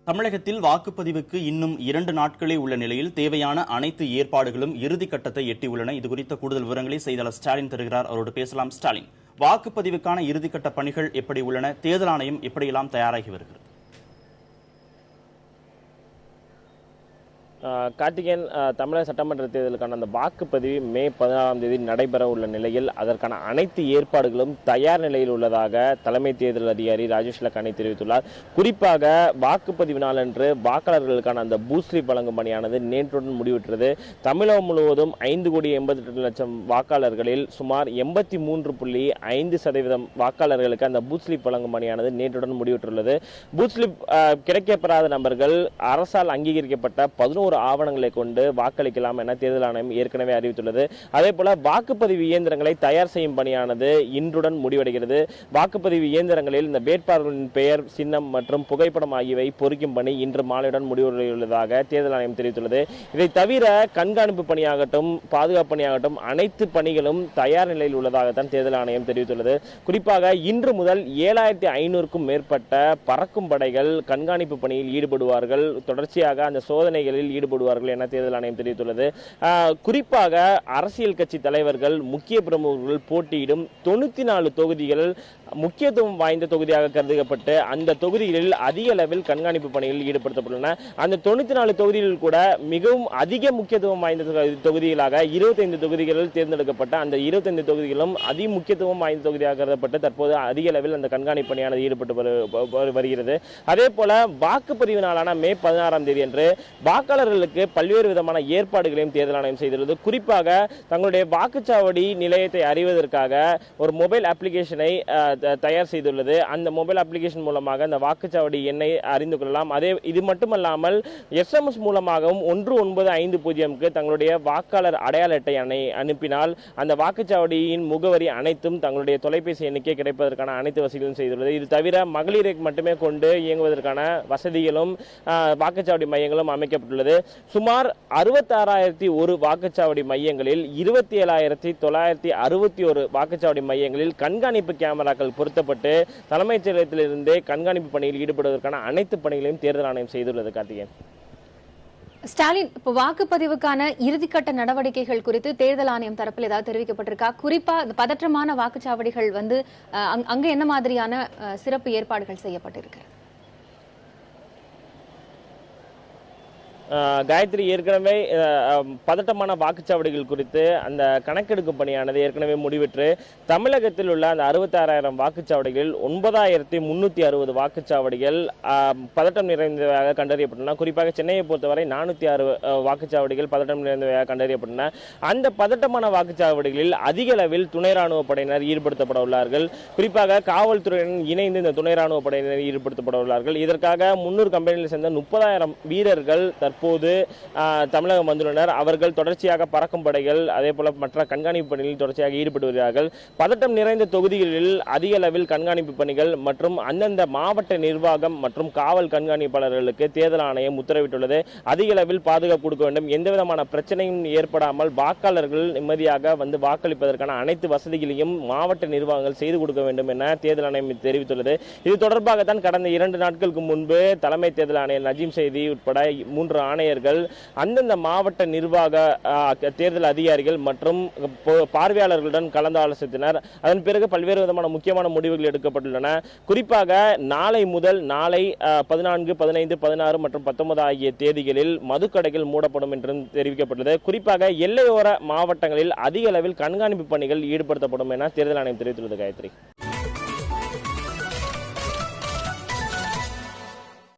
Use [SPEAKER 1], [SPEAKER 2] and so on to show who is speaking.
[SPEAKER 1] தமிழகத்தில் வாக்குப்பதிவுக்கு இன்னும் 2 நாட்களே உள்ள நிலையில் தேவையான அனைத்து ஏற்பாடுகளும் இறுதிக்கட்டத்தை எட்டியுள்ளன. இதுகுறித்த கூடுதல் விவரங்களை செய்தியாளர் ஸ்டாலின் தருகிறார். அவரோடு பேசலாம். ஸ்டாலின், வாக்குப்பதிவுக்கான இறுதிக்கட்ட பணிகள் எப்படி உள்ளன? தேர்தல் ஆணையம் எப்படியெல்லாம் தயாராகி வருகிறது?
[SPEAKER 2] கார்த்திகேயன், தமிழக சட்டமன்ற தேர்தலுக்கான அந்த வாக்குப்பதிவு மே 16ஆம் தேதி நடைபெற உள்ள நிலையில் அதற்கான அனைத்து ஏற்பாடுகளும் தயார் நிலையில் உள்ளதாக தலைமை தேர்தல் அதிகாரி ராஜேஷ் லக்கானி தெரிவித்துள்ளார். குறிப்பாக வாக்குப்பதிவு நாளன்று வாக்காளர்களுக்கான அந்த பூஸ்லிப் வழங்கும் பணியானது நேற்றுடன் முடிவுற்றது. தமிழகம் முழுவதும் 5,88,00,000 வாக்காளர்களில் சுமார் 83.5% வாக்காளர்களுக்கு அந்த பூஸ்லிப் வழங்கும் பணியானது நேற்றுடன் முடிவுற்றுள்ளது. பூஸ்லிப் கிடைக்கப்பெறாத நபர்கள் அரசால் அங்கீகரிக்கப்பட்ட 11 ஆவணங்களை கொண்டு வாக்களிக்கலாம் என தேர்தல் ஆணையம் ஏற்கனவே அறிவித்துள்ளது. அதே போல வாக்குப்பதிவு இயந்திரங்களை தயார் செய்யும் பணியானது இன்றுடன் முடிவடைகிறது. வாக்குப்பதிவு இயந்திரங்களில் இந்த வேட்பாளர்களின் பெயர், சின்னம் மற்றும் புகைப்படம் ஆகியவை பொறிக்கும் பணி இன்று மாலையுடன் முடிவடையுள்ளதாக தேர்தல் ஆணையம் தெரிவித்துள்ளது. இதை தவிர கண்காணிப்பு பணியாகட்டும், பாதுகாப்பு பணியாகட்டும், அனைத்து பணிகளும் தயார் நிலையில் உள்ளதாகத்தான் தேர்தல் ஆணையம் தெரிவித்துள்ளது. குறிப்பாக இன்று முதல் 7,500க்கும் மேற்பட்ட பறக்கும் படைகள் கண்காணிப்பு பணியில் ஈடுபடுவார்கள். தொடர்ச்சியாக அந்த சோதனைகளில் ஈடுபடுவார்கள் என தேர்தல் ஆணையம் தெரிவித்துள்ளது. குறிப்பாக அரசியல் கட்சி தலைவர்கள், முக்கிய பிரமுகர்கள் போட்டியிடும் 94 தொகுதிகள் முக்கியத்துவம் வாய்ந்த தொகுதியாக கருதப்பட்டு அந்த தொகுதிகளில் அதிக அளவில் கண்காணிப்பு பணிகளில் ஈடுபடுத்தப்பட்டுள்ளன. அந்த 94 தொகுதிகளில் கூட மிகவும் அதிக முக்கியத்துவம் வாய்ந்த தொகுதிகளாக 25 தொகுதிகளில் தேர்ந்தெடுக்கப்பட்ட அந்த 25 தொகுதிகளும் அதி முக்கியத்துவம் வாய்ந்த தொகுதியாக கருதப்பட்டு தற்போது அதிக அளவில் அந்த கண்காணிப்பு பணியானது ஈடுபட்டு வருகிறது. அதே போல வாக்குப்பதிவு நாளான மே 16ஆம் தேதி அன்று வாக்காளர்களுக்கு பல்வேறு விதமான ஏற்பாடுகளையும் தேர்தல் ஆணையம் செய்துள்ளது. குறிப்பாக தங்களுடைய வாக்குச்சாவடி நிலையத்தை அறிவதற்காக ஒரு மொபைல் அப்ளிகேஷனை தயார் செய்துள்ளது. அந்த மொபைல் அப்ளிகேஷன் மூலமாக அந்த வாக்குச்சாவடி எண்ணை அறிந்து கொள்ளலாம். இது மட்டுமல்லாமல் SMS மூலமாகவும் 1950க்கு தங்களுடைய வாக்காளர் அடையாள அட்டை அனுப்பினால் அந்த வாக்குச்சாவடியின் முகவரி அனைத்தும் தங்களுடைய தொலைபேசி எண்ணுக்கே கிடைப்பதற்கான அனைத்து வசதிகளும் செய்துள்ளது. இது தவிர மகளிரை மட்டுமே கொண்டு இயங்குவதற்கான வசதிகளும் வாக்குச்சாவடி மையங்களும் அமைக்கப்பட்டுள்ளது. சுமார் 66,001 வாக்குச்சாவடி மையங்களில் 27,961 வாக்குச்சாவடி மையங்களில் கண்காணிப்பு கேமராக்கள் பொருத்தப்பட்டு தலைமைச் செயலகத்திலிருந்தே கண்காணிப்பு பணியில் ஈடுபடுவதற்கான அனைத்து பணிகளையும் தேர்தல் ஆணையம் செய்துள்ளது. கார்த்திகேயன்,
[SPEAKER 3] ஸ்டாலின், இப்போ வாக்குப்பதிவுக்கான இறுதிக்கட்ட நடவடிக்கைகள் குறித்து தேர்தல் ஆணையம் தரப்பில் ஏதாவது தெரிவிக்கப்பட்டிருக்கா? குறிப்பா பதற்றமான வாக்குச்சாவடிகள் அங்க என்ன மாதிரியான சிறப்பு ஏற்பாடுகள் செய்யப்பட்டிருக்கு?
[SPEAKER 2] காயத்ரி, ஏற்கனவே பதட்டமான வாக்குச்சாவடிகள் குறித்து அந்த கணக்கெடுக்கும் பணியானது ஏற்கனவே முடிவிற்று தமிழகத்தில் உள்ள அந்த 66,000 வாக்குச்சாவடிகளில் 9,360 வாக்குச்சாவடிகள் பதட்டம் நிறைந்தவையாக கண்டறியப்பட்டன. குறிப்பாக சென்னையை பொறுத்தவரை 406 வாக்குச்சாவடிகள் பதட்டம் நிறைந்தவையாக கண்டறியப்பட்டன. அந்த பதட்டமான வாக்குச்சாவடிகளில் அதிக அளவில் துணை ராணுவ படையினர் ஈடுபடுத்தப்பட உள்ளார்கள். குறிப்பாக காவல்துறையுடன் இணைந்து இந்த துணை ராணுவ படையினர் ஈடுபடுத்தப்பட உள்ளார்கள். இதற்காக 300 கம்பெனியில் சேர்ந்த 30,000 வீரர்கள் தற்போது தமிழகம் வந்துள்ளனர். அவர்கள் தொடர்ச்சியாக பறக்கும் படைகள், அதே போல மற்ற கண்காணிப்பு பணிகளில் தொடர்ச்சியாக ஈடுபட்டு வருகிறார்கள். பதட்டம் நிறைந்த தொகுதிகளில் அதிக அளவில் கண்காணிப்பு பணிகள் மற்றும் அந்தந்த மாவட்ட நிர்வாகம் மற்றும் காவல் கண்காணிப்பாளர்களுக்கு தேர்தல் ஆணையம் உத்தரவிட்டுள்ளது. அதிக அளவில் பாதுகாப்பு கொடுக்க வேண்டும். எந்தவிதமான பிரச்சனையும் ஏற்படாமல் வாக்காளர்கள் நிம்மதியாக வந்து வாக்களிப்பதற்கான அனைத்து வசதிகளையும் மாவட்ட நிர்வாகங்கள் செய்து கொடுக்க வேண்டும் என தேர்தல் ஆணையம் தெரிவித்துள்ளது. இது தொடர்பாகத்தான் கடந்த 2 நாட்களுக்கு முன்பு தலைமை தேர்தல் ஆணையர் நஜீம் செய்தி உட்பட 3 ஆணையர்கள் அந்தந்த மாவட்ட நிர்வாக தேர்தல் அதிகாரிகள் மற்றும் பார்வையாளர்களுடன் கலந்து ஆலோசித்தனர். அதன் பிறகு பல்வேறு விதமான முக்கியமான முடிவுகள் எடுக்கப்பட்டுள்ளன. குறிப்பாக நாளை முதல் நாளை 14, 15, 16 மற்றும் 19 ஆகிய தேதிகளில் மதுக்கடைகள் மூடப்படும் என்றும் தெரிவிக்கப்பட்டது. குறிப்பாக எல்லையோர மாவட்டங்களில் அதிக அளவில் கண்காணிப்பு பணிகள் ஈடுபடுத்தப்படும் என தேர்தல் ஆணையம் தெரிவித்துள்ளது. காயத்ரி.